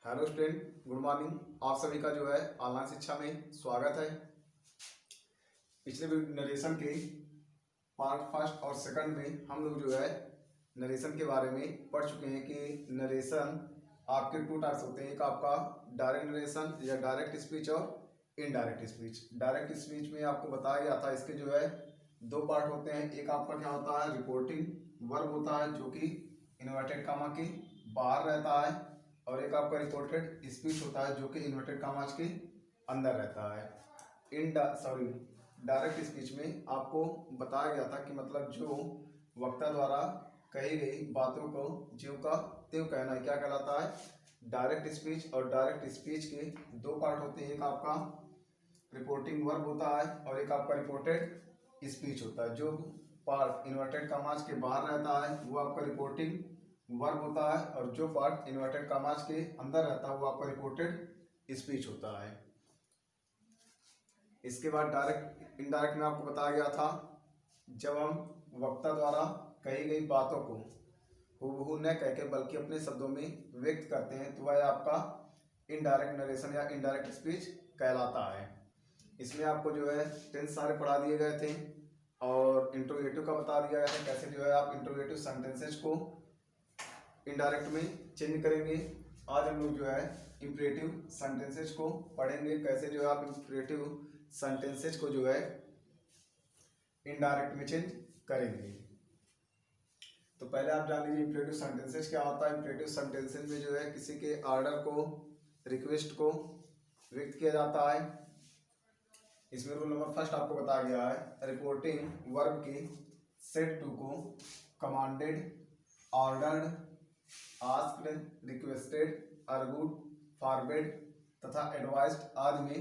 Hello student, good morning. आप सभी का जो है ऑनलाइन शिक्षा में स्वागत है। पिछले नरेशन के पार्ट फर्स्ट और सेकंड में हम लोग जो है नरेशन के बारे में पढ़ चुके हैं कि नरेशन आपके टू टाइप्स होते हैं। एक आपका डायरेक्ट नरेशन या डायरेक्ट स्पीच और इनडायरेक्ट स्पीच। डायरेक्ट स्पीच में आपको बताया गया था इसके जो है दो पार्ट होते हैं। एक आपका क्या होता है, रिपोर्टिंग वर्ब होता है जो कि इन्वर्टेड कामा के बाहर रहता है, और एक आपका रिपोर्टेड स्पीच होता है जो कि इन्वर्टेड कामाज के अंदर रहता है। डायरेक्ट स्पीच में आपको बताया गया था कि मतलब जो वक्ता द्वारा कही गई बातों को ज्यों का त्यों कहना क्या कहलाता है, डायरेक्ट स्पीच। और डायरेक्ट स्पीच के दो पार्ट होते हैं, एक आपका रिपोर्टिंग वर्ब होता है और एक आपका रिपोर्टेड स्पीच होता है। जो पार्ट इन्वर्टेड कामाज के बाहर रहता है वो आपका रिपोर्टिंग वर्ब होता है, और जो पार्ट इन्वर्टेड कामाज के अंदर रहता है वो आपका रिपोर्टेड स्पीच होता है। इसके बाद डायरेक्ट इनडायरेक्ट में आपको बताया गया था जब हम वक्ता द्वारा कही गई बातों को हूबहू न कह के बल्कि अपने शब्दों में व्यक्त करते हैं तो वह आपका इनडायरेक्ट नरेशन या इनडायरेक्ट स्पीच कहलाता है। इसमें आपको जो है टेंस सारे पढ़ा दिए गए थे और इंट्रोगेटिव का बता दिया गया था कैसे जो है आप इंट्रोगेटिव सेंटेंसेस को इनडायरेक्ट में चेंज करेंगे। आज हम लोग जो है इंपरेटिव सेंटेंसेस को पढ़ेंगे, कैसे जो है आप इंपरेटिव सेंटेंसेस को जो है इनडायरेक्ट में चेंज करेंगे। तो पहले आप जान लीजिए इंपरेटिव सेंटेंसेस क्या होता है। इंपरेटिव सेंटेंसेस में जो है किसी के ऑर्डर को, रिक्वेस्ट को व्यक्त किया जाता है। इसमें रूल नंबर फर्स्ट आपको बताया गया है, रिपोर्टिंग वर्ब की सेड टू को commanded, ordered, asked, requested, argued, forbade तथा एडवाइज्ड आदि में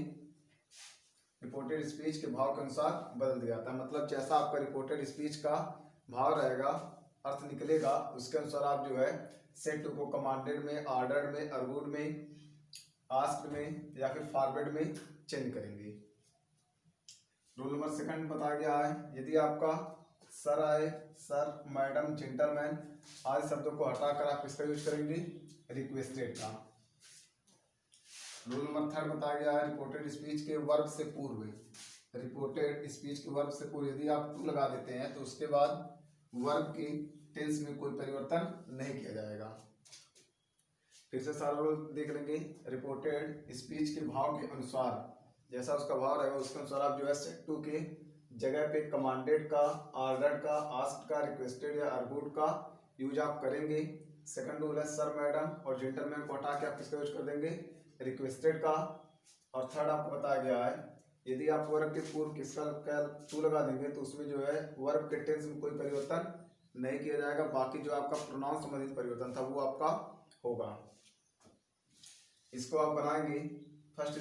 रिपोर्टेड स्पीच के भाव के अनुसार बदल दिया जाता है। मतलब जैसा आपका रिपोर्टेड स्पीच का भाव रहेगा, अर्थ निकलेगा, उसके अनुसार आप जो है सेड टू को कमांडेड में, ऑर्डर्ड में, अर्गूड में, आस्क्ड में या फिर फॉरवर्ड में चेंज करेंगे। रूल नंबर सेकंड बताया गया है, यदि आपका सर आए, सर, मैडम, जेंटलमैन आदि शब्दों को हटाकर आप किसका यूज करेंगे, रिक्वेस्टेड का। रूल नंबर थर्ड बताया गया है, रिपोर्टेड स्पीच के वर्ब से पूर्व, रिपोर्टेड स्पीच के वर्ब से पूर्व यदि आप टू लगा देते हैं तो उसके बाद वर्ब की टेंस में कोई परिवर्तन नहीं किया जाएगा। फिर से सारा रूल देख लेंगे। रिपोर्टेड स्पीच के भाव के अनुसार, जैसा उसका भाव रहेगा उसके अनुसार आप जो है सेड टू के जगह पे कमांडेड का, ऑर्डर्ड का, आस्क्ड का, रिक्वेस्टेड या अर्गूड का यूज आप करेंगे। सेकंड रूल है सर, मैडम और जेंटलमैन को हटा के आप किसका यूज कर देंगे, रिक्वेस्टेड का। और थर्ड आपको बताया गया है, यदि आप वर्ब के पूर्व किसका टू लगा देंगे तो उसमें जो है वर्ब के टेंस में कोई परिवर्तन नहीं किया जाएगा, बाकी जो आपका प्रोनाउन संबंधित परिवर्तन था वो आपका होगा। इसको आप बनाएंगे। फर्स्ट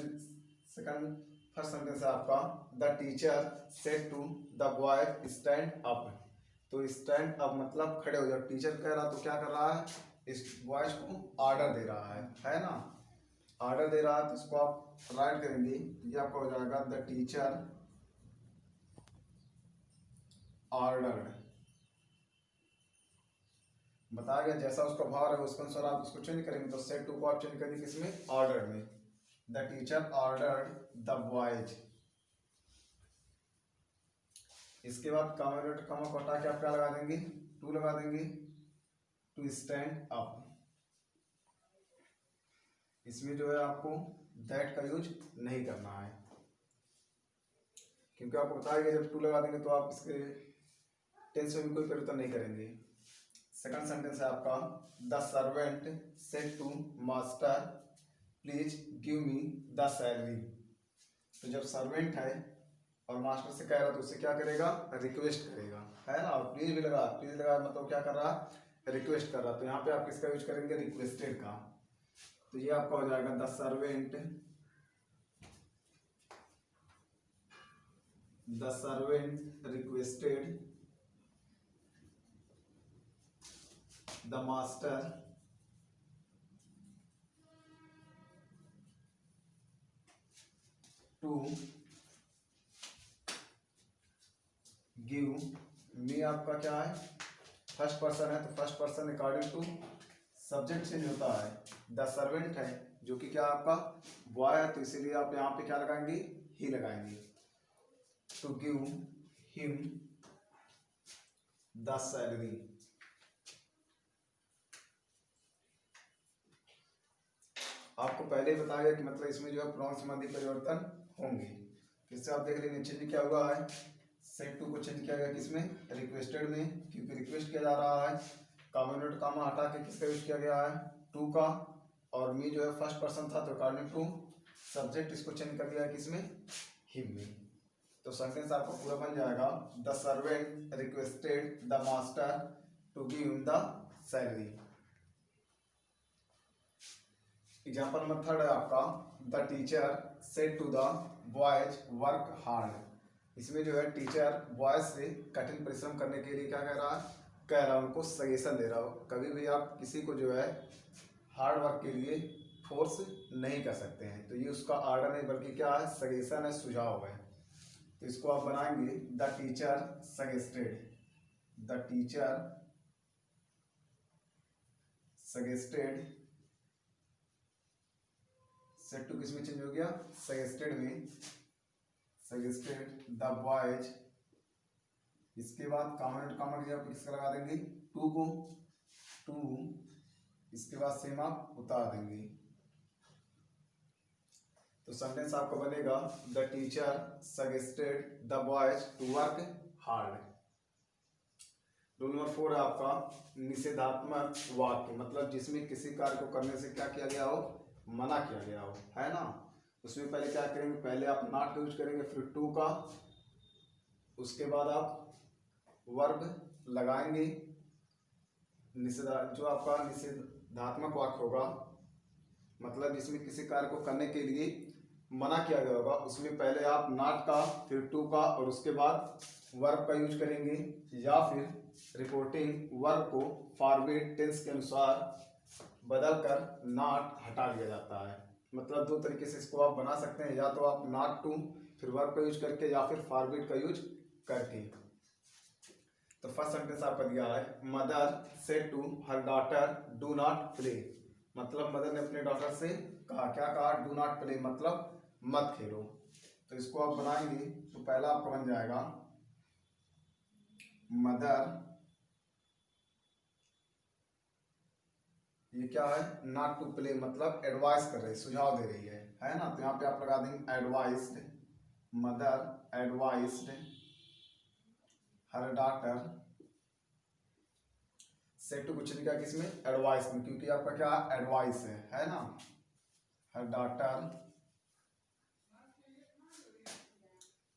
सेंटेंस है आपका, the teacher said to the boy stand up. तो स्टैंड अप मतलब खड़े हो जाओ। टीचर कह रहा तो क्या कर रहा है, इस बॉयज को ऑर्डर दे रहा है ना, ऑर्डर दे रहा है। तो इसको आप राइट करेंगे, ये आपका हो जाएगा द टीचर ऑर्डर्ड। बताया गया जैसा उसका भाव है उसके अनुसार आप उसको चेंज करेंगे। तो सेड टू को आप चेंज करेंगे किसमें, ऑर्डर में। The teacher ordered the boys. इसके बाद कमा को हटा के आप क्या लगा देंगे, टू लगा देंगे, टू स्टैंड अप। इसमें जो है आपको दैट का यूज नहीं करना है, क्योंकि आपको बताया गया जब टू लगा देंगे तो आप इसके टेंस में भी कोई परिवर्तन नहीं करेंगे। सेकंड सेंटेंस है आपका, the servant said to master please give me the salary. तो जब सर्वेंट है और मास्टर से कह रहा तो उसे क्या करेगा, रिक्वेस्ट करेगा, है ना। और प्लीज भी लगा, प्लीज लगा मतलब क्या कर रहा, रिक्वेस्ट कर रहा। तो यहाँ पे आप किसका यूज करेंगे, रिक्वेस्टेड का। तो ये आपका हो जाएगा the servant requested the master to give me. आपका क्या है, फर्स्ट पर्सन है तो first person according to subject change होता है, द सर्वेंट है जो कि क्या आपका बॉय है, तो इसीलिए आप यहाँ पे क्या लगाएंगे, ही लगाएंगे। To give him the salary, आपको पहले ही बताया कि मतलब इसमें जो है प्रोनाउन संबंधी परिवर्तन होंगे। इससे आप देख लीजिए चेंज क्या हुआ है, सेट टू को चेंज किया गया किसमें, रिक्वेस्टेड में, क्योंकि रिक्वेस्ट किया जा रहा है। कॉमा नोट कॉमा हटा के किसका यूज किया गया है, टू का, और मी जो है फर्स्ट पर्सन था तो अकॉर्डिंग टू सब्जेक्ट इसको चेंज कर दिया है किसमें, हिम में। तो सेंटेंस आपका पूरा बन जाएगा, the servant requested the master to give him the salary. Example number third है आपका, the teacher said to the boys work hard. इसमें जो है टीचर बॉयज से कठिन परिश्रम करने के लिए क्या कह रहा है, उनको सजेशन दे रहा हो। कभी भी आप किसी को जो है हार्ड वर्क के लिए फोर्स नहीं कर सकते हैं, तो ये उसका आर्डर नहीं बल्कि क्या है, सजेशन है, सुझाव है। तो इसको आप बनाएंगे, the teacher suggested, the teacher suggested, said to किसमें चेंज हो गया, सजेस्टेड में, सजेस्टेड द बॉयज, इसके बाद कॉमा नोट कॉमा की जगह पे किसका लगा देंगे, टू को, टू, इसके बाद सेम आप उतार देंगे। तो सेंटेंस आपका बनेगा, the teacher suggested the boys to work hard. Rule number 4 है आपका, निषेधात्मक वाक्य, मतलब जिसमें किसी कार्य को करने से क्या किया गया हो, मना किया गया हो, है ना। उसमें पहले क्या करेंगे, पहले आप नॉट यूज करेंगे, फिर टू का, उसके बाद आप वर्ब लगाएंगे। जो आपका निषेधात्मक वाक्य होगा, मतलब जिसमें किसी कार्य को करने के लिए मना किया गया होगा, उसमें पहले आप नॉट का, फिर टू का, और उसके बाद वर्ब का यूज करेंगे, या फिर रिपोर्टिंग वर्ब को फॉरवर्ड टेंस के अनुसार बदलकर नॉट हटा दिया जाता है। मतलब दो तरीके से इसको आप बना सकते हैं, या तो आप नॉट टू फिर वर्ब का यूज करके, या फिर फॉरवर्ड का यूज करके। तो फर्स्ट सेंटेंस आपका दिया है, mother said to her daughter do not play, मतलब मदर ने अपने डॉटर से कहा, क्या कहा, डू नॉट प्ले, मतलब मत खेलो। तो इसको आप बनाएंगे, तो पहला आपका बन जाएगा, मदर, ये क्या है, नॉट टू प्ले, मतलब एडवाइस कर रही है, सुझाव दे रही है ना। तो यहाँ पे आप लगा देंगे advised, mother advised her daughter, said to कुछ लिखा किसमें, एडवाइस में, क्योंकि आपका क्या एडवाइस है ना। हर डॉटर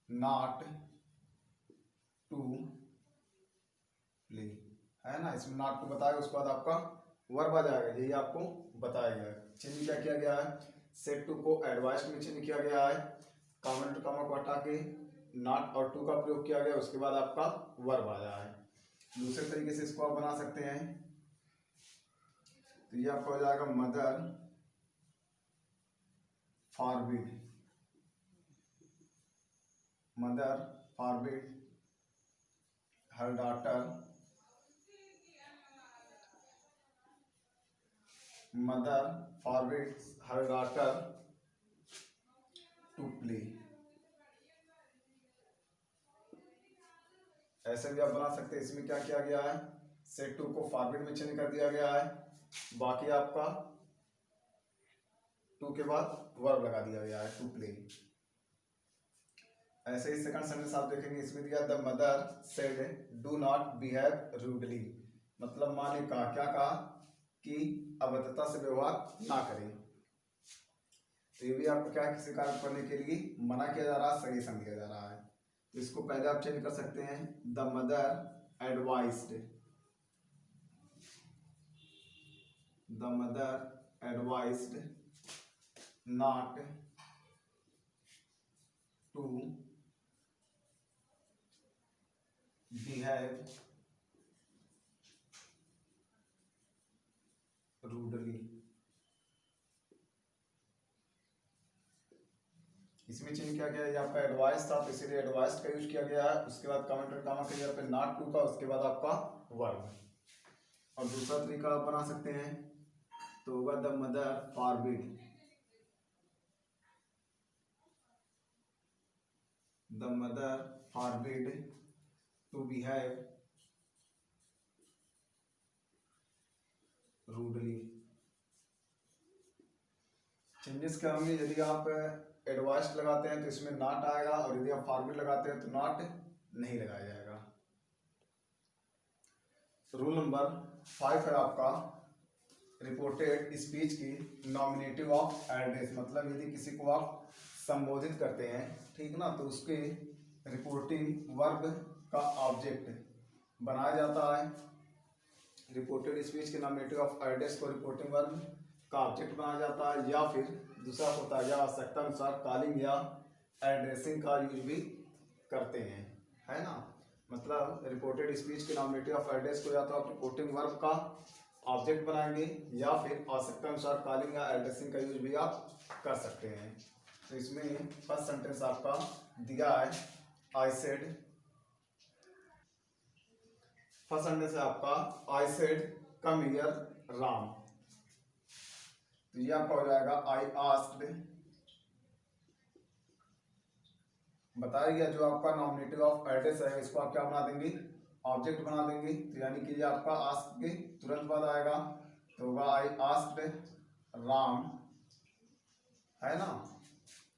नॉट टू प्ले, है ना। इसमें नॉट टू बताया, उसके बाद आपका वर्ब आ जाएगा, यही आपको बताया गया है। चेंज क्या किया गया है, सेट टू को एडवाइस में चेंज किया गया है, कॉमा टू कॉमा को हटा के नॉट और टू का प्रयोग किया गया, उसके बाद आपका वर्ब आया है। दूसरे तरीके से इसको आप बना सकते हैं, तो ये आपका हो जाएगा, mother forbid, mother forbid her daughter, mother forbid her daughter to play. ऐसे भी आप बना सकते हैं। इसमें क्या किया गया है, सेट टू को फॉरबिड में चेंज कर दिया गया है, बाकी आपका टू के बाद वर्ब लगा दिया गया है, टू प्ले। ऐसे ही सेकंड सेंटेंस आप देखेंगे, इसमें दिया, the mother said do not behave rudely, मतलब माँ ने कहा, क्या कहा, कि अभद्रता से व्यवहार ना करें। तो ये भी आपको क्या है, किसी कार्य करने के लिए मना किया जा रहा है, सजेशन दिया जा रहा है। तो इसको पहले आप चेंज कर सकते हैं, the mother advised, the mother advised not to behave rudely. इसमें चेंज किया गया है, आपका एडवाइस था तो इसीलिए एडवाइस का यूज किया गया है, उसके बाद कमेंट और कॉमा की जगह पे नॉट टू का, उसके बाद आपका वर्ब। और दूसरा तरीका आप बना सकते हैं, तो होगा the mother forbid, the mother forbid to behave rudely. Changes क्या होंगे, यदि आप एडवाइस्ड लगाते हैं तो इसमें नॉट आएगा, और यदि आप फॉरबिड लगाते हैं तो नॉट नहीं लगाया जाएगा। रूल नंबर 5 है आपका रिपोर्टेड स्पीच की नॉमिनेटिव ऑफ एड्रेस, मतलब यदि किसी को आप संबोधित करते हैं, ठीक ना, तो उसके रिपोर्टिंग वर्ब का ऑब्जेक्ट बनाया जाता है। रिपोर्टेड स्पीच के नॉमिनेटिव ऑफ एड्रेस को रिपोर्टिंग वर्ब का ऑब्जेक्ट बनाया जाता है, या फिर दूसरा होता है या आवश्यकता अनुसार कॉलिंग या एड्रेसिंग का यूज भी करते हैं, है ना। मतलब रिपोर्टेड स्पीच के नॉमिनेटिव ऑफ एड्रेस को या तो आप रिपोर्टिंग वर्ब का ऑब्जेक्ट बनाएंगे, या फिर आवश्यकता अनुसार कॉलिंग या एड्रेसिंग का यूज भी आप कर सकते हैं। तो इसमें फर्स्ट सेंटेंस आपका दिया है, आई सेड, फर्स्ट सेंटेंस है आपका I said come here Ram, तो ये आपका हो जाएगा आई आस्क्ड। बताया गया जो आपका नॉमिनेटिव ऑफ एड्रेस है इसको आप क्या बना देंगे, ऑब्जेक्ट बना देंगे, तो यानी कि ये आपका आस्क के तुरंत बाद आएगा, तो होगा आई आस्क्ड राम, है ना,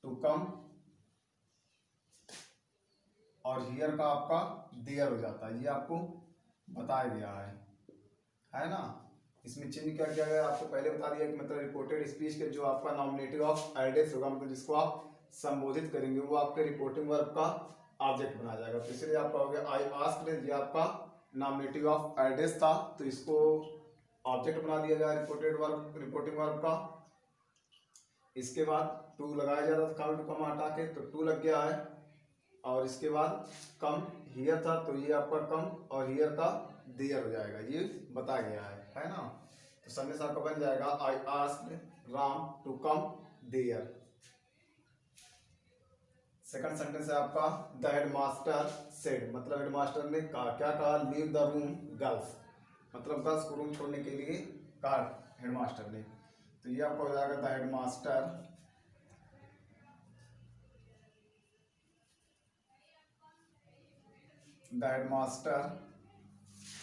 टू कम, और हियर का आपका देयर हो जाता है, ये आपको बताया गया है ना। इसमें चेंज क्या किया गया आपको पहले बता दिया कि मतलब रिपोर्टेड स्पीच के जो आपका नॉमिनेटिव ऑफ एड्रेस होगा, मतलब जिसको आप संबोधित करेंगे, वो आपके रिपोर्टिंग वर्ब का ऑब्जेक्ट बनाया जाएगा। तो इसलिए आपका हो गया आई आस्क्ड, ये आपका नॉमिनेटिव ऑफ एड्रेस था, तो इसको ऑब्जेक्ट बना दिया गया रिपोर्टेड वर्ब, रिपोर्टिंग वर्ब का। इसके बाद टू लगाया जाता था, कम टू कम हटा के, तो टू लग गया है, और इसके बाद कम हियर था, तो ये आपका कम और हियर का देयर हो जाएगा, ये बताया गया है ना। तो सेंटेंस आपका बन जाएगा I asked Ram to come there. Second sentence है आपका द हेडमास्टर सेड, मतलब हेडमास्टर ने कहा, क्या कहा, लीव द रूम गर्ल्स, मतलब गर्ल्स को रूम छोड़ने के लिए कहा हेडमास्टर ने, तो ये आपका हो जाएगा द हेडमास्टर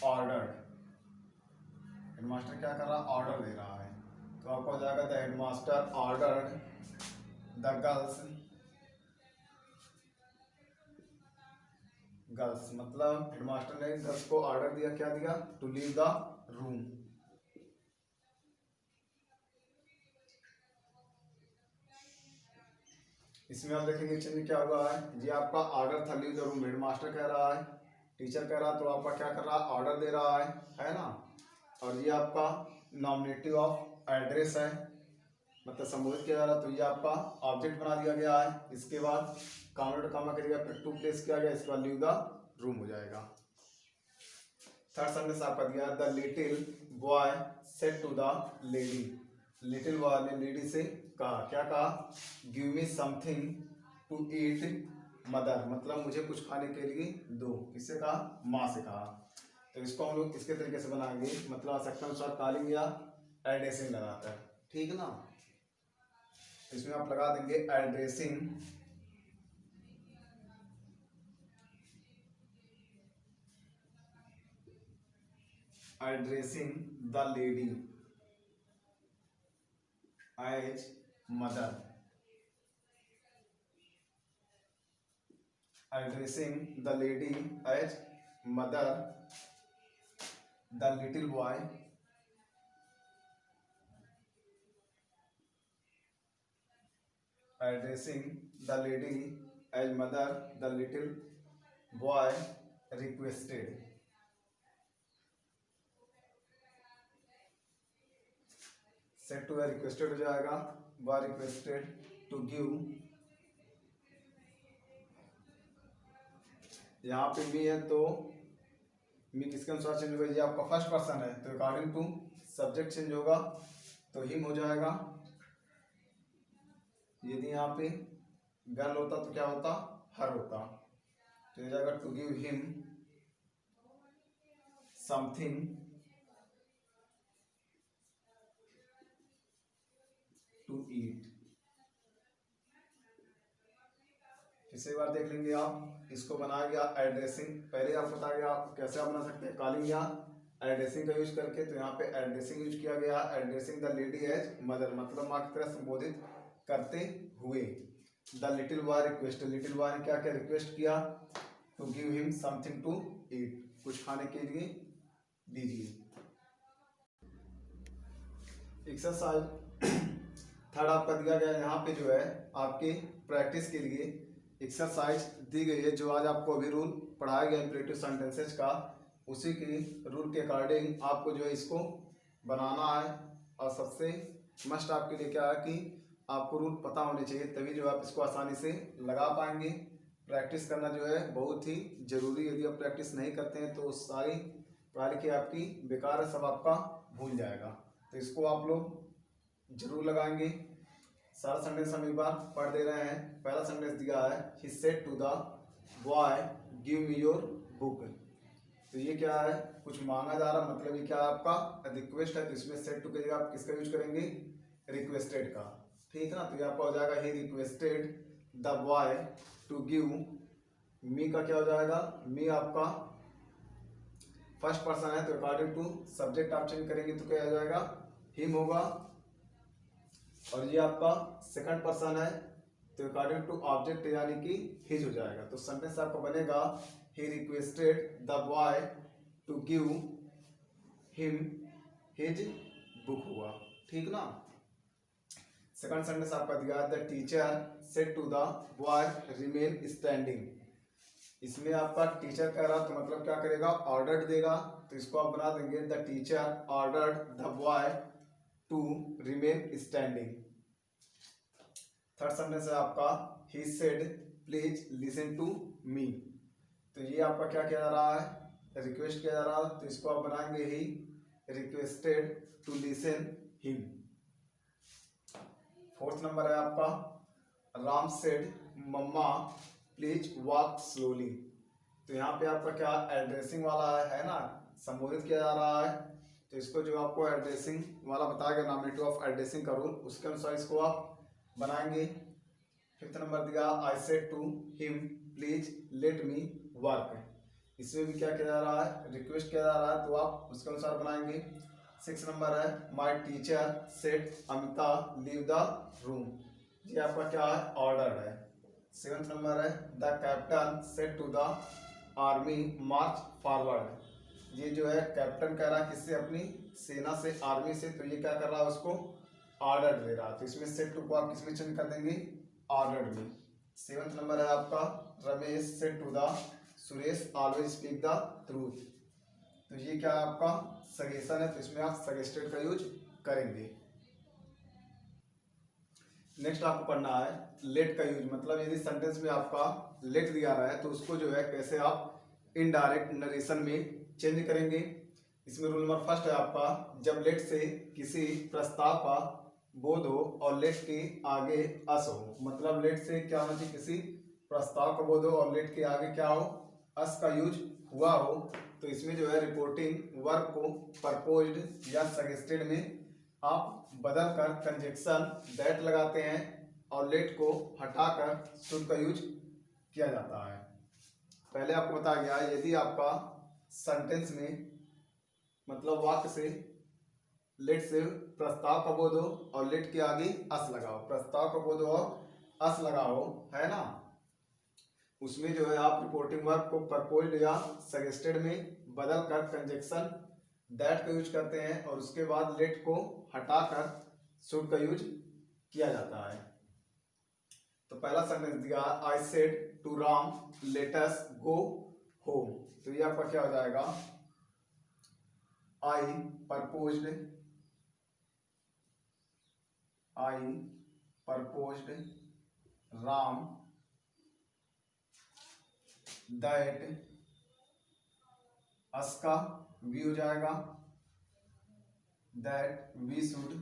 ऑर्डर्ड, हेडमास्टर क्या कर रहा है, ऑर्डर दे रहा है, तो आपका हो जाएगा the headmaster ordered the girls, मतलब हेडमास्टर ने गर्ल्स को ऑर्डर दिया, क्या दिया, टू लीव द रूम। इसमें आप देखेंगे चेंज क्या हुआ है, ये आपका ऑर्डर था लीव द रूम, हेडमास्टर कह रहा है, टीचर कह रहा है, तो आपका क्या कर रहा है, ऑर्डर दे रहा है ना। और ये आपका नॉमिनेटिव ऑफ एड्रेस है, मतलब संबोधित किया जा रहा है, तो ये आपका ऑब्जेक्ट बना दिया गया है। इसके बाद काउंटर कामा करिएगा, फिर टू प्लेस किया गया, इसके बाद लीव द रूम हो जाएगा। थर्ड सेंटेंस आपका दिया the little boy said to the lady, little boy ने लेडी से कहा, क्या कहा, give me something to eat mother, मतलब मुझे कुछ खाने के लिए दो, किससे कहा, माँ से कहा। तो इसको हम लोग इसके तरीके से बनाएंगे, मतलब आवश्यकता अनुसार कॉलिंग या एड्रेसिंग लगाकर, ठीक है ना। इसमें आप लगा देंगे addressing, addressing the lady as mother, addressing the lady as mother, the little boy addressing the lady as mother, the little boy requested, said to requested हो जाएगा, बॉय रिक्वेस्टेड टू गिव, यहाँ पे मी है तो मी किसके अनुसार चेंज होगा, ये आपका फर्स्ट पर्सन है, तो अकॉर्डिंग टू सब्जेक्ट चेंज होगा, तो हिम हो जाएगा। यदि यहाँ पे गर्ल होता तो क्या होता, हर होता, तो हो जाएगा to give him something to eat. फिर एक बार देख लेंगे आप, इसको बनाया गया एड्रेसिंग। पहले आपको बताया गया कैसे आप बना सकते हैं कॉलिंग या एड्रेसिंग का यूज करके। तो यहाँ पे एड्रेसिंग यूज किया गया, addressing the lady as mother, मतलब माँ की तरह संबोधित करते हुए। The little boy request, little boy ने क्या क्या रिक्वेस्ट किया, to give him something to eat, कुछ खाने के लिए दीजिए। एक्सरसाइज थर्ड आपका दिया गया यहाँ पे जो है आपके प्रैक्टिस के लिए एक्सरसाइज दी गई है, जो आज आपको अभी रूल पढ़ाया गया इंपरेटिव सेंटेंसेज का, उसी के रूल के अकॉर्डिंग आपको जो है इसको बनाना है। और सबसे मस्ट आपके लिए क्या है कि आपको रूल पता होने चाहिए, तभी जो आप इसको आसानी से लगा पाएंगे। प्रैक्टिस करना जो है बहुत ही जरूरी है, यदि आप प्रैक्टिस नहीं करते हैं तो सारी पढ़ाई की आपकी बेकार है, सब आपका भूल जाएगा। तो इसको आप लोग जरूर लगाएंगे। सारा सेंटेंस हम एक बार पढ़ दे रहे हैं। पहला सेंटेंस दिया है, he said to the boy give me your book. तो ये क्या है, कुछ मांगा जा रहा, मतलब ये क्या है आपका रिक्वेस्ट है। तो इसमें सेड टू की जगह आप किसका यूज करेंगे, रिक्वेस्टेड का, ठीक है ना। तो ये आपका हो जाएगा he requested the boy to give me, का क्या हो जाएगा, मी आपका फर्स्ट पर्सन है तो अकॉर्डिंग टू सब्जेक्ट आप चेंज करेंगे तो क्या हो जाएगा, हिम होगा। और ये आपका सेकंड पर्सन है तो अकॉर्डिंग टू ऑब्जेक्ट यानी कि हिज हो जाएगा। तो सेंटेंस आपका बनेगा, he requested the boy to give him his book हुआ, ठीक ना। सेकंड सेंटेंस आपका दिया, the teacher said to the boy remain standing. इसमें आपका टीचर कह रहा तो मतलब क्या करेगा, ऑर्डर देगा। तो इसको आप बना देंगे, the teacher ordered the boy to remain standing. Third sentence है आपका, he said please listen to me. तो ये आपका क्या किया जा रहा है, रिक्वेस्ट किया जा रहा है। तो इसको आप बनाएंगे, he requested to listen him. Fourth number है आपका, Ram said mamma please walk slowly. तो यहाँ पे आपका क्या एड्रेसिंग वाला है ना, संबोधित किया जा रहा है। तो इसको जो आपको एड्रेसिंग वाला बताया गया, नॉमिनेटिव ऑफ एड्रेसिंग का रूल, उसके अनुसार इसको आप बनाएंगे। फिफ्थ नंबर दिया, I said to him please let me work. इसमें भी क्या किया जा रहा है, रिक्वेस्ट किया जा रहा है, तो आप उसके अनुसार बनाएंगे। सिक्स नंबर है, my teacher said Amita leave the room. ये आपका क्या है, ऑर्डर है। सेवेंथ नंबर है, the captain said to the army march forward. ये जो है कैप्टन कह रहा है किससे, अपनी सेना से, आर्मी से। तो ये क्या कर रहा है, उसको ऑर्डर दे रहा है। तो इसमें सेड टू को आप किसमें चेंज कर देंगे, ऑर्डर में। सेवेंथ नंबर है आपका, Ramesh said to the Suresh always speak the truth. तो ये क्या है आपका सजेशन है, तो इसमें आप सजेस्टेड का यूज करेंगे। नेक्स्ट आपको पढ़ना है लेट का यूज, मतलब यदि सेंटेंस में आपका लेट दिया रहा है तो उसको जो है कैसे आप इनडायरेक्ट नरेशन में चेंज करेंगे। इसमें रूल नंबर फर्स्ट है आपका, जब लेट से किसी प्रस्ताव का बोध हो और लेट के आगे अस हो। मतलब लेट से क्या होना चाहिए, किसी प्रस्ताव का बोध हो और लेट के आगे क्या हो, अस का यूज हुआ हो। तो इसमें जो है रिपोर्टिंग वर्ब को परपोज्ड या सजेस्टेड में आप बदल कर कंजक्शन दैट लगाते हैं और लेट को हटाकर शुड का यूज किया जाता है। पहले आपको बताया गया, यदि आपका सेंटेंस में मतलब वाक्य से लेट से प्रस्ताव का बोध हो और लेट के आगे अस लगाओ, प्रस्ताव का बोध हो और अस लगाओ, है ना। उसमें जो है आप रिपोर्टिंग वर्ब को परपोज्ड या सजेस्टेड में बदल कर कंजक्शन दैट का यूज करते हैं और उसके बाद लेट को हटाकर शुड का यूज किया जाता है। तो पहला सेंटेंस दिया, I said to Ram let us go home. तो ये आपका क्या हो जाएगा, आई परपोज्ड राम दैट, अस का वी हो जाएगा, that we should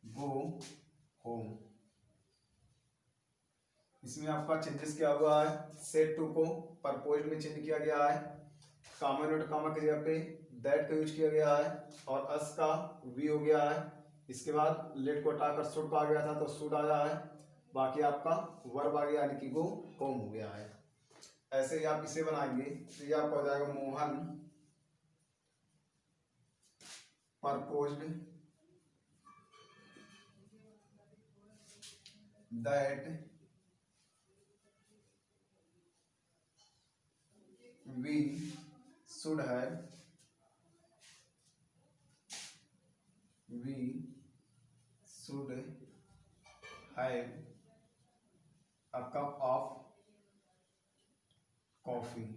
go home. इसमें आपका चेंजेस क्या हुआ है, सेड टू को परपोज्ड में चेंज किया गया है। कॉमा नोट कॉमा की जगह पे दैट का यूज किया गया है और अस का वी हो गया है। इसके बाद लेट को हटाकर शुड का आ गया था तो शुड आया है। बाकी आपका वर्ब आ गया यानी कि गो होम हो गया है। ऐसे ही आप इसे बनाएंगे तो ये आपका हो जाएगा Mohan proposed that we should have a cup of coffee।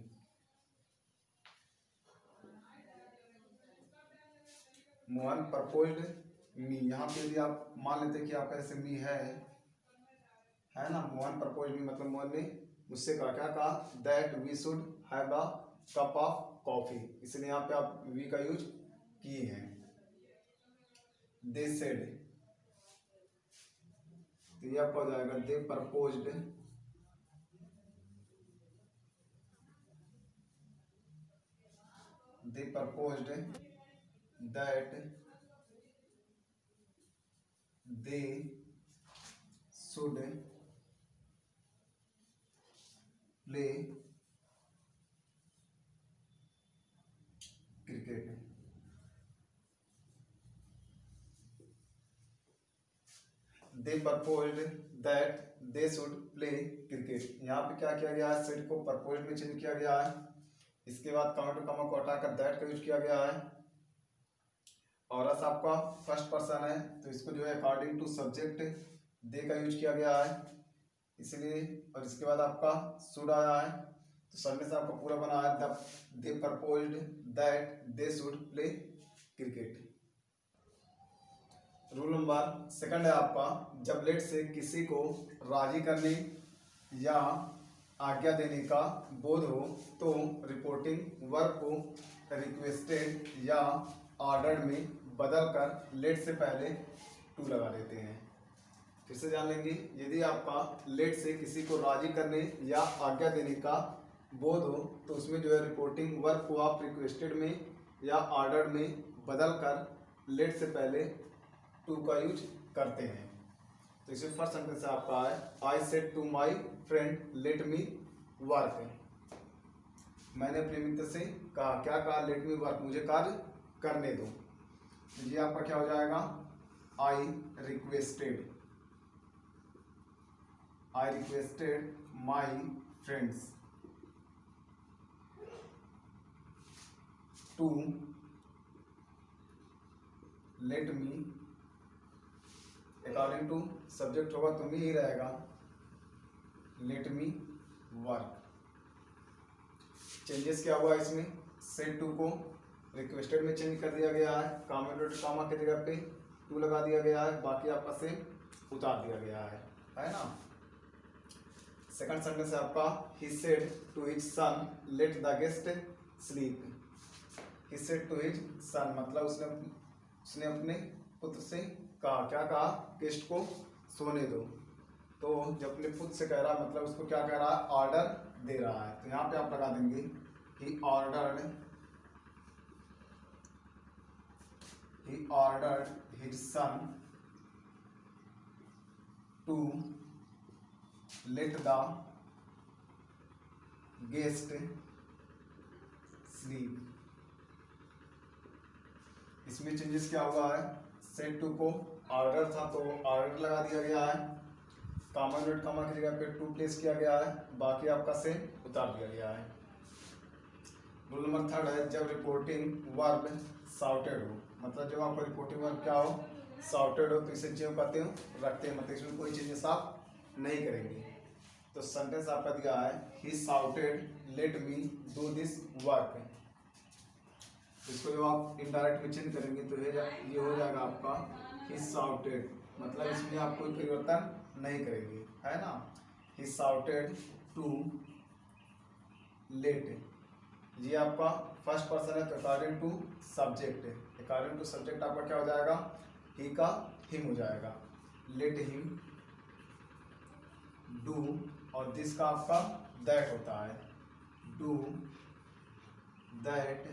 Mohan proposed me, यहाँ पे यदि आप मान लेते कि आपका ऐसे मी है ना, मोहन प्रपोज्ड मी मतलब मोहन ने मुझसे कहा, क्या कहा, that we should have a cup of coffee, इसलिए यहाँ पे आप वी का यूज किए हैं। दे सेड, तो ये आपका हो जाएगा they proposed that they should play cricket. They proposed that they should play cricket. यहाँ पे क्या किया गया है, सेड को प्रपोज्ड में चेंज किया गया है। इसके बाद कॉमा टू कॉमा को हटाकर दैट का यूज किया गया है और अस आपका फर्स्ट पर्सन है तो इसको जो है अकॉर्डिंग टू सब्जेक्ट दे का यूज किया गया है इसलिए। और इसके बाद आपका शुड आया है तो सेंटेंस आपका पूरा बना है they proposed that they should play cricket. Rule number second है आपका, जब लेट से किसी को राजी करने या आज्ञा देने का बोध हो तो रिपोर्टिंग वर्ब को रिक्वेस्टेड या ऑर्डर में बदलकर लेट से पहले टू लगा देते हैं। फिर से जान लेंगे, यदि आपका लेट से किसी को राजी करने या आज्ञा देने का बोध हो तो उसमें जो है रिपोर्टिंग वर्ब को आप रिक्वेस्टेड में या ऑर्डर में बदलकर लेट से पहले टू का यूज करते हैं। तो इसमें फर्स्ट सेंटेंस आपका है, I said to my friend let me work. मैंने अपने मित्र से कहा, क्या कहा, लेट मी वर्क, मुझे कार्य करने दो। ये आपका क्या हो जाएगा, I requested my friends to let me, according to subject होगा तो मी ही रहेगा, लेट मी वर्क। चेंजेस क्या हुआ इसमें, सेड टू को रिक्वेस्टेड में चेंज कर दिया गया है, कामा के जगह पे टू लगा दिया गया है, बाकी आपका से उतार दिया गया है ना। सेकंड सेंटेंस है आपका, he said to his son let the guest sleep. He said to his son मतलब उसने अपने पुत्र से कहा, क्या कहा, गेस्ट को सोने दो। तो जब अपने पुत्र से कह रहा मतलब उसको क्या कह रहा है, ऑर्डर दे रहा है। तो यहाँ पे आप लगा देंगे he ordered his son to let the guest sleep. इसमें चेंजेस क्या हुआ है, सेड टू को ऑर्डर था तो ऑर्डर लगा दिया गया है, कामा की जगह पे टू प्लेस किया गया है, बाकी आपका से उतार दिया गया है। रूल नंबर थर्ड है, जब रिपोर्टिंग वर्ब साउटेड हो, मतलब जब आपका रिपोर्टिंग वर्ब क्या हो, साउटेड हो, तो इसे जो कहते हो रखते हैं, मतलब इसमें कोई चेंजेस आप नहीं करेंगे। तो सेंटेंस आपका दिया है, ही shouted late me do this work. इसको जब आप इनडायरेक्ट में चेंज करेंगे तो ये हो जाएगा आपका ही साउटेड, मतलब इसमें आप कोई परिवर्तन नहीं करेंगे, है ना। ही साउटेड टू लेट, ये आपका फर्स्ट पर्सन है तो अकॉर्डिंग टू सब्जेक्ट है, अकॉर्डिंग टू सब्जेक्ट आपका क्या हो जाएगा, ही का हिम हो जाएगा, लेट हिम डू, और दिस का आपका दैट होता है, डू दैट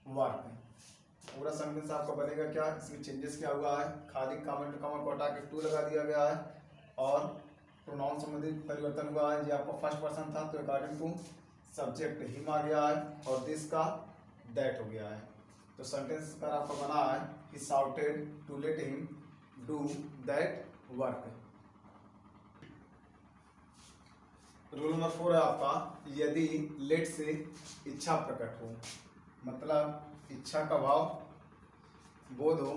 वर्क। पूरा सेंटेंस आपका बनेगा क्या, इसमें चेंजेस क्या हुआ है, खाली कॉमा टू कॉमा को हटा के टू लगा दिया गया है, और प्रोनाउन संबंधित परिवर्तन हुआ है। ये आपका फर्स्ट पर्सन था तो अकॉर्डिंग टू सब्जेक्ट हिम आ गया है, और दिस का दैट हो गया है। तो सेंटेंस पर आपका बना है he shouted to let him do that work. Rule number 4 है आपका, यदि लेट से इच्छा प्रकट हो, मतलब इच्छा का भाव बोध हो,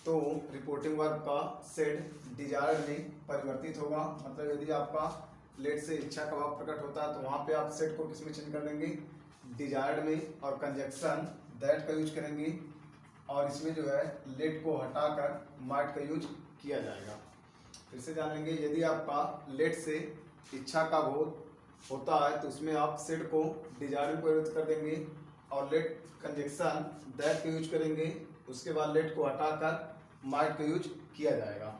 तो रिपोर्टिंग वर्ब का सेड डिजायर्ड में परिवर्तित होगा। मतलब यदि आपका लेट से इच्छा का भाव प्रकट होता है तो वहाँ पे आप सेड को किस में चेंज कर देंगे, डिजायर्ड में, और कंजक्शन दैट का यूज करेंगे, और इसमें जो है लेट को हटाकर माइट का यूज किया जाएगा। फिर से जान लेंगे, यदि आपका लेट से इच्छा का बोध होता है तो उसमें आप सेड को डिजायर्ड में परिवर्तित कर देंगे, और लेट कंजक्शन दैट का यूज करेंगे, उसके बाद लेट को हटाकर माइट का यूज किया जाएगा।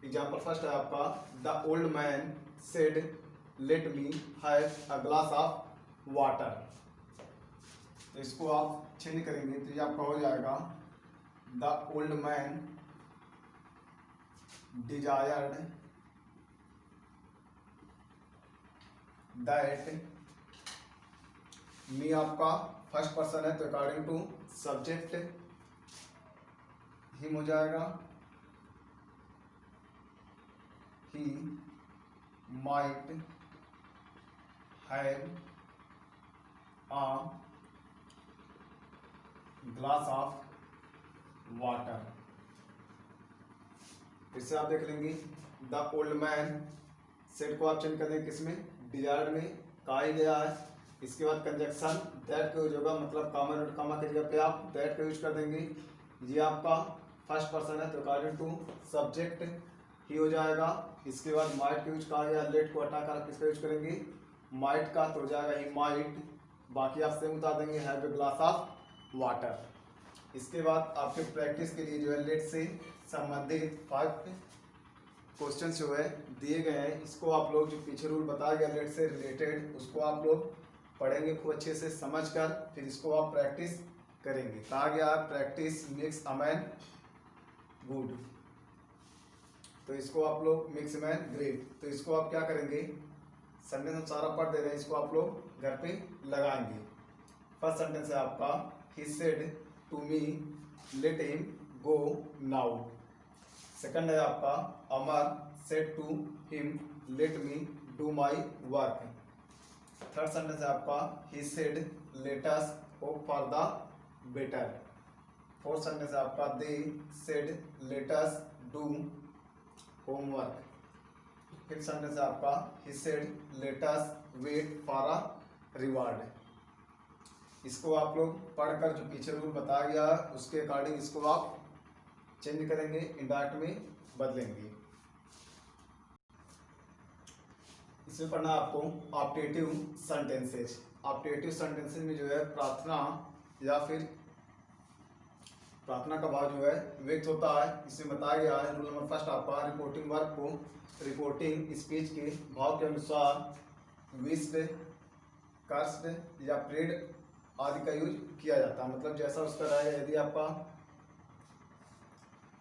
एग्जाम्पल फर्स्ट है आपका, the old man said let me have a glass of water. तो इसको आप चेंज करेंगे तो ये आपका हो जाएगा, the old man desired that, me आपका फर्स्ट पर्सन है तो अकॉर्डिंग टू सब्जेक्ट हिम हो जाएगा, he might have a glass of water. फिर से आप देख लेंगे, द ओल्ड मैन सेट को आप चेंज कर देंगे किसमें, डिजायर्ड में, कहा ही गया है। इसके बाद कंजक्शन दैट का यूज होगा, मतलब कॉमा और कॉमा की जगह पे आप दैट का यूज कर देंगे। ये आपका फर्स्ट पर्सन है तो अकॉर्डिंग टू सब्जेक्ट ही हो जाएगा। इसके बाद माइट का यूज कहा गया, लेट को हटाकर आप किसका यूज करेंगे, माइट का, तो हो जाएगा ही माइट। बाकी आप सेम बता देंगे, have a glass of water. इसके बाद आपके प्रैक्टिस के लिए जो है लेट से संबंधित 5 क्वेश्चन जो है दिए गए हैं, इसको आप लोग जो पीछे रूल बताया गया लेट से रिलेटेड, उसको आप लोग पढ़ेंगे खूब अच्छे से समझकर, फिर इसको आप प्रैक्टिस करेंगे। कहा गया practice makes a man good, तो इसको आप लोग मेक्स अ मैन ग्रेट, तो इसको आप क्या करेंगे, सेंटेंस हम सारा पढ़ दे रहे हैं, इसको आप लोग घर पे लगाएंगे। फर्स्ट सेंटेंस है आपका, he said to me let him go now. Second है आपका, Amar said to him let me do my work. Third sentence है आपका, he said let us hope for the better. Fourth sentence है आपका, they said let us do homework. Fifth sentence है आपका, he said let us wait for a reward. इसको आप लोग पढ़कर जो पीछे रूल बताया गया उसके अकॉर्डिंग इसको आप चेंज करेंगे, इंडायरेक्ट में बदलेंगे। इसमें पढ़ना आपको ऑप्टेटिव सेंटेंसेज। ऑप्टेटिव सेंटेंसेज में जो है प्रार्थना या फिर प्रार्थना का भाव जो है व्यक्त होता है। इसमें बताया गया है रूल नंबर फर्स्ट आपका, रिपोर्टिंग वर्ब को रिपोर्टिंग स्पीच के भाव के अनुसार विश्ड, कर्स्ड या प्रेड आदि का यूज किया जाता है। मतलब जैसा उसका रहेगा, यदि आपका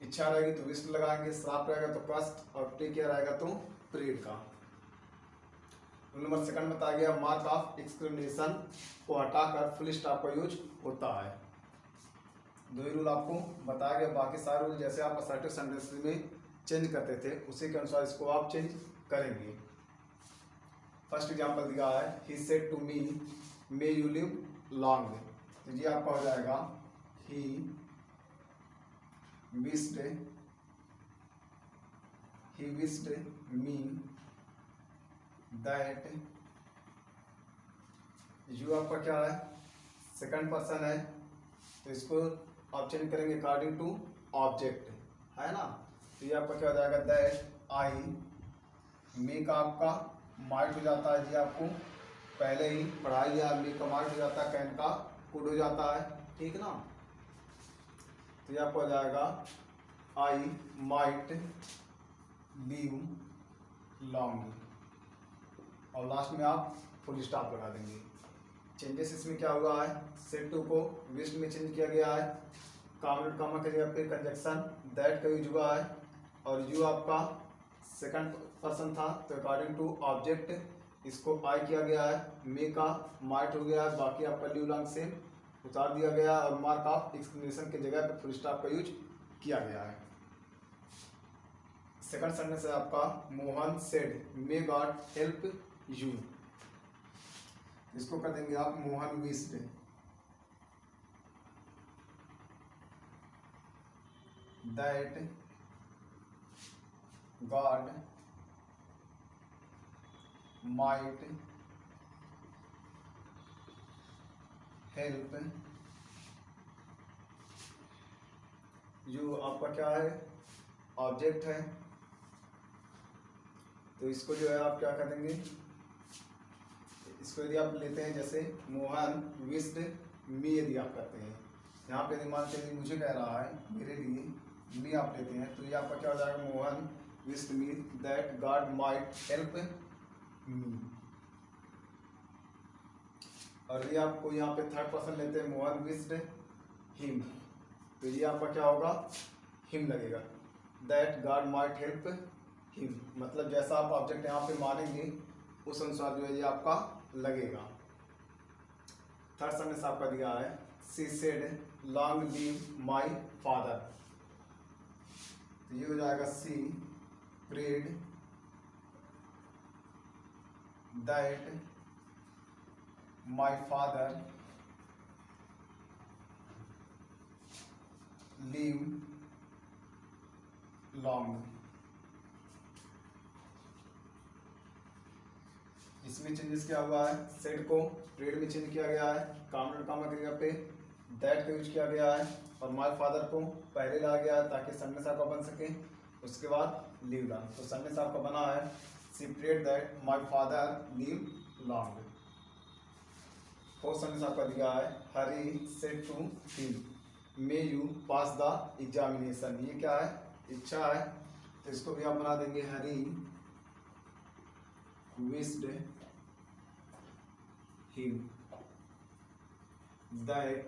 इच्छा रहेगी तो विश्ड लगाएंगे, श्राप रहेगा तो कष्ट, और टेक रहेगा तो प्रेड का। रूल नंबर सेकंड बताया गया, मार्क ऑफ एक्सक्लेमेशन को हटाकर फुल स्टॉप का यूज होता है। दो ही रूल आपको बताया गया, बाकी सारे रूल जैसे आप असर्टिव सेंटेंस में चेंज करते थे उसी के अनुसार इसको आप चेंज करेंगे। फर्स्ट एग्जांपल दिया है, he said to me may you live long, तो ये आपका हो जाएगा, he wished me that, you आपका क्या है, सेकंड पर्सन है तो इसको आप चेंज करेंगे अकॉर्डिंग टू ऑब्जेक्ट, है ना। तो ये आपका क्या हो जाएगा, दैट आई, मे का आपका माइट हो जाता है, ये आपको पहले ही पढ़ाई गया, मे का माइट हो जाता है, कैन का कुड हो जाता है, ठीक ना। तो ये आपको हो जाएगा, आई माइट लीव लॉन्ग, और लास्ट में आप फुल स्टॉप लगा देंगे। चेंजेस इसमें क्या हुआ है, सेड टू को विस्ट में चेंज किया गया है, कामा कामा की जगह पे कंजक्शन दैट का यूज हुआ है, और यू आपका सेकंड पर्सन था तो अकॉर्डिंग टू ऑब्जेक्ट इसको आई किया गया है, मे का माइट हो गया है, बाकी आपका ल्यू लॉन्ग से उतार दिया गया और मार्क ऑफ एक्सक्लेमेशन की जगह पे फुल स्टॉप का यूज किया गया है। सेकंड सेंटेंस है आपका Mohan said may God help you, इसको कर देंगे आप Mohan wished that God might help you. आपका क्या है, ऑब्जेक्ट है, तो इसको जो है आप क्या कर देंगे, इसको यदि आप लेते हैं जैसे मोहन विश्ड मी, यदि आप करते हैं यहाँ पे यदि मान लीजिए मुझे कह रहा है मेरे लिए मी आप लेते हैं, तो ये आपका क्या हो जाएगा, Mohan wished me that God might help me. और ये आपको यहाँ पे थर्ड पर्सन लेते हैं मोहन विश्ड हिम, तो ये आपका क्या होगा, हिम लगेगा, that God might help him, मतलब जैसा आप ऑब्जेक्ट यहाँ पे मानेंगे उस अनुसार जो है ये आपका लगेगा। थर्ड सेंटेंस आपका दिया है she said long live my father, तो ये हो जाएगा she prayed that my father live long. इसमें चेंजेस क्या हुआ है, सेड को प्रेड में चेंज किया गया है, कामा कामा की जगह पे दैट का यूज किया गया है, और माय फादर को पहले लाया गया है ताकि सेंटेंस आपका बन सके, उसके बाद लीव लॉन्ग, तो सेंटेंस आपका बना है she prayed that my father live long. Fourth sentence आपका दिया है Hari said to him may you pass the examination, ये क्या है, इच्छा है, तो इसको भी आप बना देंगे हरी विश्ड him that,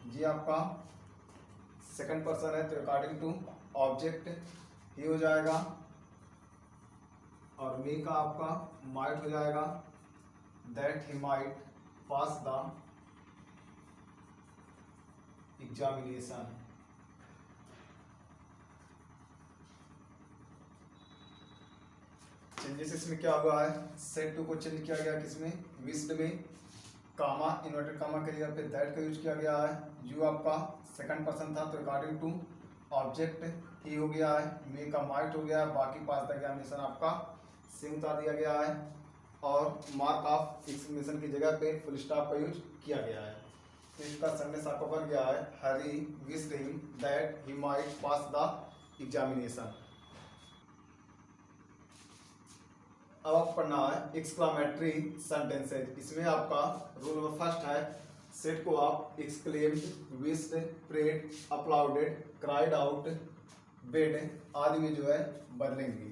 ये आपका सेकंड पर्सन है तो अकॉर्डिंग टू ऑब्जेक्ट ही हो जाएगा, और मे का आपका माइट हो जाएगा, that he might pass the examination. Changes इसमें क्या हुआ है, सेड टू को चेंज किया गया किसमें, विश्ड में, कामा इन्वर्टेड कामा के जगह पे दैट का यूज किया गया है, यू आपका सेकंड पर्सन था तो अकॉर्डिंग टू ऑब्जेक्ट ही हो गया है, मे का माइट हो गया है, बाकी पास द एग्जामिनेशन आपका सिंह उतार दिया गया है, और मार्क ऑफ एक्सक्लेमेशन की जगह पे फुल स्टॉप का यूज किया गया है। तो इसका सेंटेंस आपका बन गया है Hari wished him that he might pass the examination. अब आप पढ़ना है एक्सक्लामेटरी सेंटेंसेज, इसमें आपका रूल नंबर फर्स्ट है सेट को आप exclaimed wished prayed applauded cried out bade आदि में जो है बदलेंगे,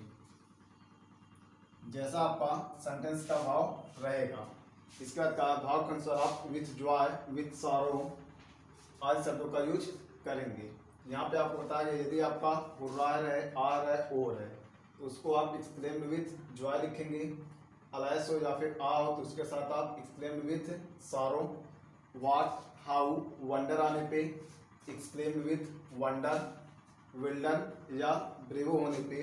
जैसा आपका सेंटेंस का भाव रहेगा। इसके बाद का भाव के अनुसार आप विथ जॉय विथ सॉरो आदि शब्दों का यूज करेंगे। यहाँ पे आपको बताया गया यदि आपका हुर्रार है, आर है, ओर है तो उसको आप एक्सक्लेम्ड विथ जॉय लिखेंगे, अलायस हो या फिर आ हो तो उसके साथ आप exclaimed with sorrow, what how wonder आने पे एक्सक्लेम्ड विथ वंडर, विल्डन या ब्रेवो होने पे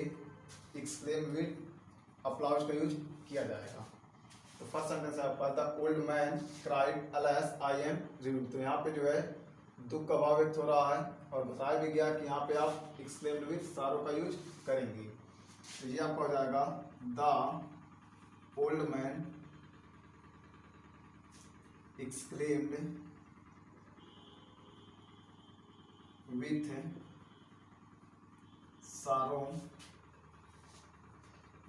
एक्सक्लेम्ड विथ अप्लाउज का यूज किया जाएगा। तो फर्स्ट सेंटेंस है आपका the old man cried alas I am ruined, तो यहाँ पे जो है दुख का भाव व्यक्त हो रहा है और बताया भी गया कि यहाँ पे आप एक्सक्लेम्ड विथ सारो का यूज करेंगे, तो ये आपका हो जाएगा the old man exclaimed with sorrow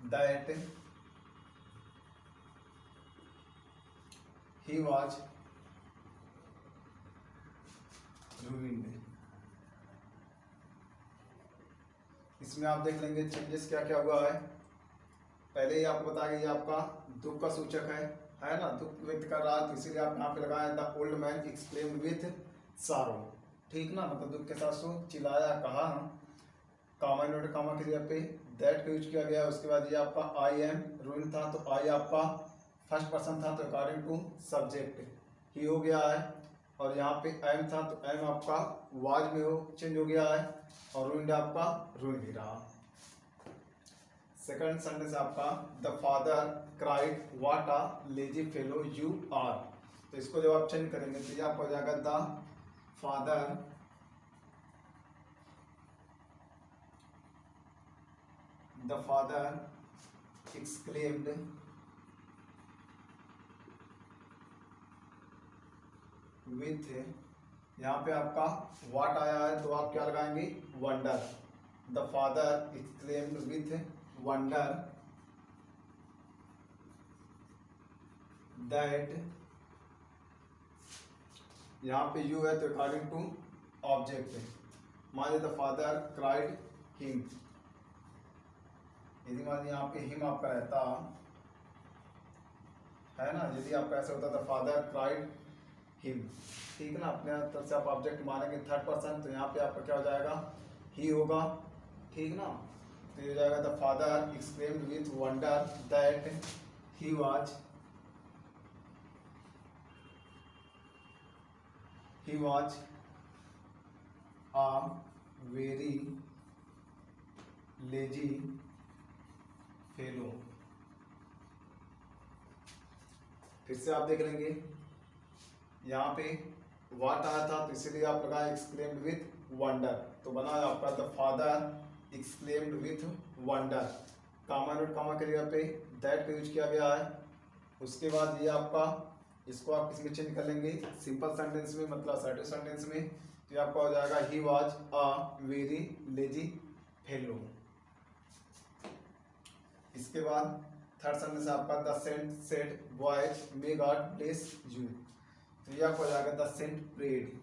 that he was ruined। इसमें आप देख लेंगे चेंजेस क्या क्या हुआ है। पहले ही आपको बताया ये आपका दुख का सूचक है, है ना, दुख व्यक्त कर रहा है, तो इसीलिए आप यहाँ पे लगाए the old man exclaimed with सारो, ठीक ना, मतलब दुख के साथ सो चिल्लाया कहा, कामा इन्वर्टेड कामा की जगह पे दैट का यूज किया गया। उसके बाद ये आपका आई एम रूइन था, तो आई आपका फर्स्ट पर्सन था, तो अकॉर्डिंग टू सब्जेक्ट ही हो गया है। और यहाँ पे एम था, तो एम आपका वाज में हो चेंज हो गया है, और रूइंड आपका रूइन ही रहा। सेकंड सेंटेंस आपका the father cried what a lazy fellow you are, तो इसको जब आप चेंज करेंगे तो ये आपको हो जाएगा द फादर exclaimed with, यहाँ पे आपका what आया है, तो आप क्या लगाएंगे wonder, the father exclaimed with wonder that, यहाँ पे you है तो according to object है, मान लीजिए the father cried him, यदि मान यहाँ पे हिम आपका रहता है ना, यदि आपका ऐसा होता था फादर क्राइड हिम, ठीक है ना, अपने तरफ से आप ऑब्जेक्ट मानेंगे थर्ड पर्सन, तो यहाँ पे आपका क्या हो जाएगा ही होगा, ठीक ना, तो ये हो जाएगा the father exclaimed with wonder that he was a very lazy fellow. फिर से आप देख लेंगे यहाँ पे वाट आया था, तो इसीलिए आप लगाए एक्सक्लेम्ड विथ वंडर, तो बना आपका the father exclaimed with wonder, comma note comma के जगह पे दैट का यूज किया गया है। उसके बाद ये आपका इसको आप किसी में चेंज कर लेंगे सिंपल सेंटेंस में, मतलब असर्टिव सेंटेंस में, तो आपका हो जाएगा he was a very lazy fellow. इसके बाद थर्ड सेंटेंस आपका the saint said boys may God bless you, तो यह हो जाएगा the saint prayed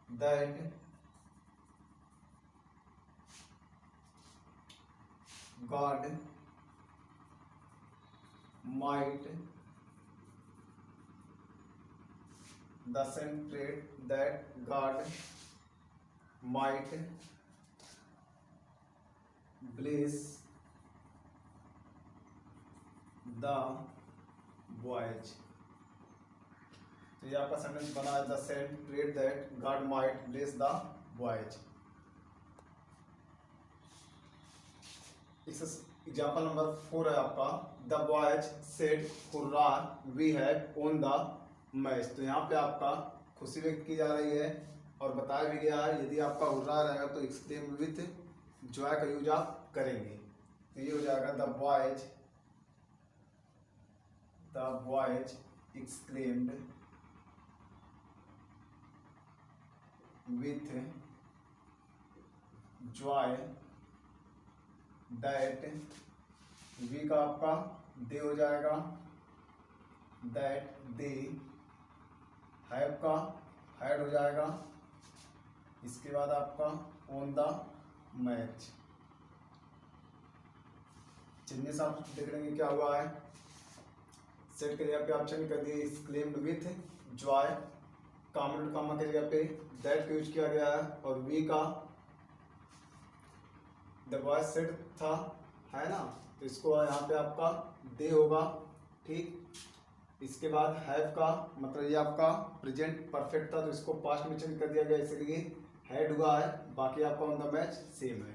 that God might, the saint prayed that God might bless the boys, तो ये आपका सेंटेंस बना है the saint prayed that God might bless the boys. Example number 4 है आपका the boys said hurrah we have won the match, तो यहाँ पे आपका खुशी व्यक्त की जा रही है और बताया भी गया है यदि आपका हुर्रा रहेगा तो एक्सक्लेम विथ जॉय का यूज आप करेंगे, तो ये हो जाएगा the boys exclaimed with joy that, we का आपका दे हो जाएगा, दैट दे, हैव का हैड हो जाएगा, इसके बाद आपका ऑन द मैच। चेंजेस आप देख लेंगे क्या हुआ है, सेट के जगह पे आप चेंज कर दिए एक्सक्लेम्ड विथ जॉय, कामा कामा के जगह पे दैट का यूज किया गया है, और वी का द बॉय सेड था, है ना, तो इसको यहाँ पे आपका दे होगा, ठीक। इसके बाद हैव का मतलब ये आपका प्रेजेंट परफेक्ट था, तो इसको पास्ट में चेंज कर दिया गया, इसलिए हैड हुआ है, बाकी आपका ऑन द मैच सेम है।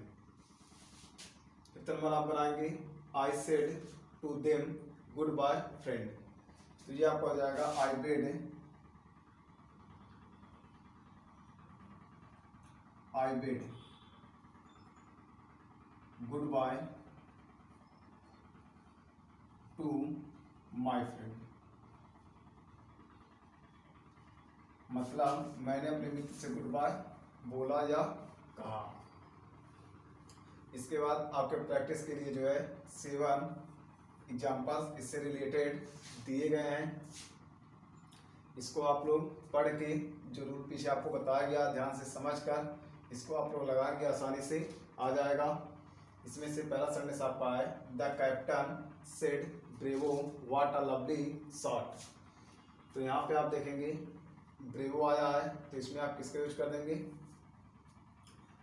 फिफ्थ नंबर आप बनाएंगे I said to them goodbye friend, तो ये आपका हो जाएगा I bade goodbye to my friend, मतलब मैंने अपने मित्र से गुड बाय बोला या कहा। इसके बाद आपके प्रैक्टिस के लिए जो है 7 एग्जाम्पल्स इससे रिलेटेड दिए गए हैं, इसको आप लोग पढ़ के जो रूल पीछे आपको बताया गया ध्यान से समझकर इसको आप लोग लगाएंगे आसानी से आ जाएगा। इसमें से पहला सेंटेंस आपका है the captain said bravo what a lovely shot. तो यहाँ पे आप देखेंगे ब्रेवो आया है, तो इसमें आप किसका यूज कर देंगे,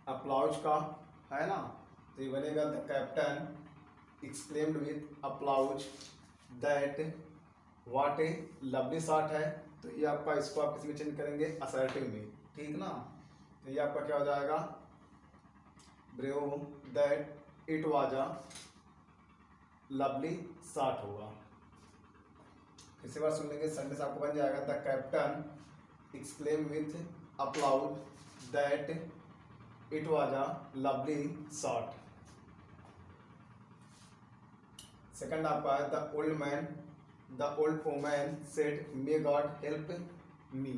अप्लाउज का, है ना। तो ये बनेगा the captain exclaimed with applause that what a lovely shot है। तो ये आपका, इसको आप किस में चेंज करेंगे, असर्टिव में, ठीक ना। तो ये आपका क्या हो जाएगा, bravo that it was a lovely shot होगा। फिर से बार सुन लेंगे, सेंटेंस आपको बन जाएगा the captain exclaim with applaud that it was a lovely shot. Second आपका है the old woman said may God help me.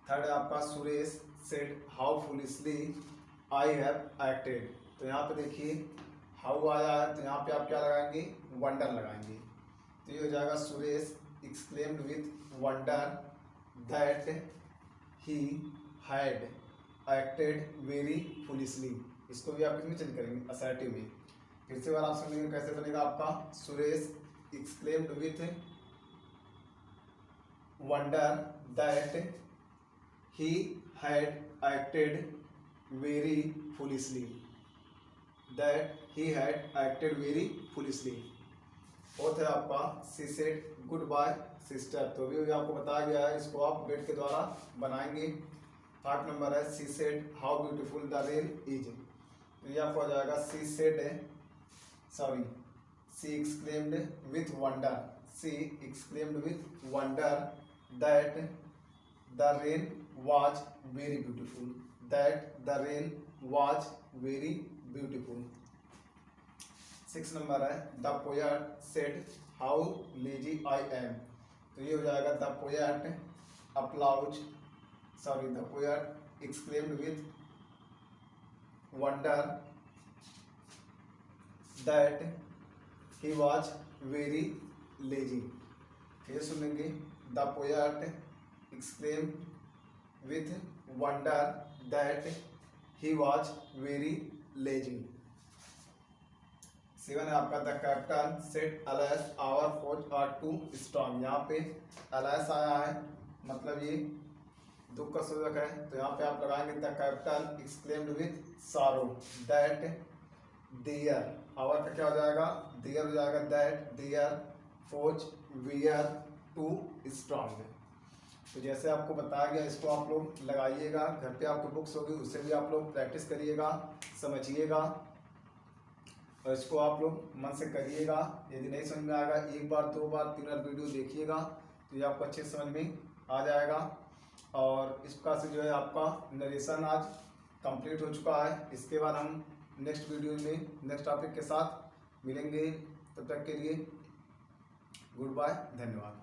Third है आपका Suresh said how foolishly I have acted. तो यहाँ पे देखिए हाउ आया है, तो यहाँ पे आप क्या लगाएंगे, वंडर लगाएंगे। तो ये हो जाएगा Suresh exclaimed with wonder that he had acted very foolishly. इसको भी आप किसमें चेंज करेंगे, असर्टिव में। फिर से बार आप सुनेंगे कैसे बनेगा आपका, Suresh exclaimed with wonder that he had acted very foolishly, that he had acted very foolishly. Fourth है आपका she said goodbye sister. तो भी आपको बताया गया है, इसको आप वेट के द्वारा बनाएंगे। थर्ड नंबर है she said how beautiful the rain is. तो ये आपको आ जाएगा she said she exclaimed with wonder, she exclaimed with wonder that the rain was very beautiful, that the rain was very beautiful. 6 number है the poet said how lazy I am. तो ये हो जाएगा the poet the poet exclaimed with wonder that he was very lazy. फिर सुनेंगे the poet exclaimed with wonder that he was very lazy. 7 है आपका the captain said alas our force are too strong. यहाँ पे अलेस आया है, मतलब ये दुख का सूचक है। तो यहाँ पे आप लगाएंगे the captain exclaimed with sorrow that their, our का क्या हो जाएगा, देयर हो जाएगा, that their force were too strong. तो जैसे आपको बताया गया, इसको आप लोग लगाइएगा, घर पे आपको बुक्स होगी उससे भी आप लोग प्रैक्टिस करिएगा, समझिएगा, और इसको आप लोग मन से करिएगा। यदि नहीं समझ में आएगा, एक बार 2 बार 3 बार वीडियो देखिएगा, तो ये आपको अच्छे समझ में आ जाएगा। और इसका से जो है आपका नरेशन आज कंप्लीट हो चुका है। इसके बाद हम नेक्स्ट वीडियो में नेक्स्ट टॉपिक के साथ मिलेंगे। तब तक के लिए गुड बाय, धन्यवाद।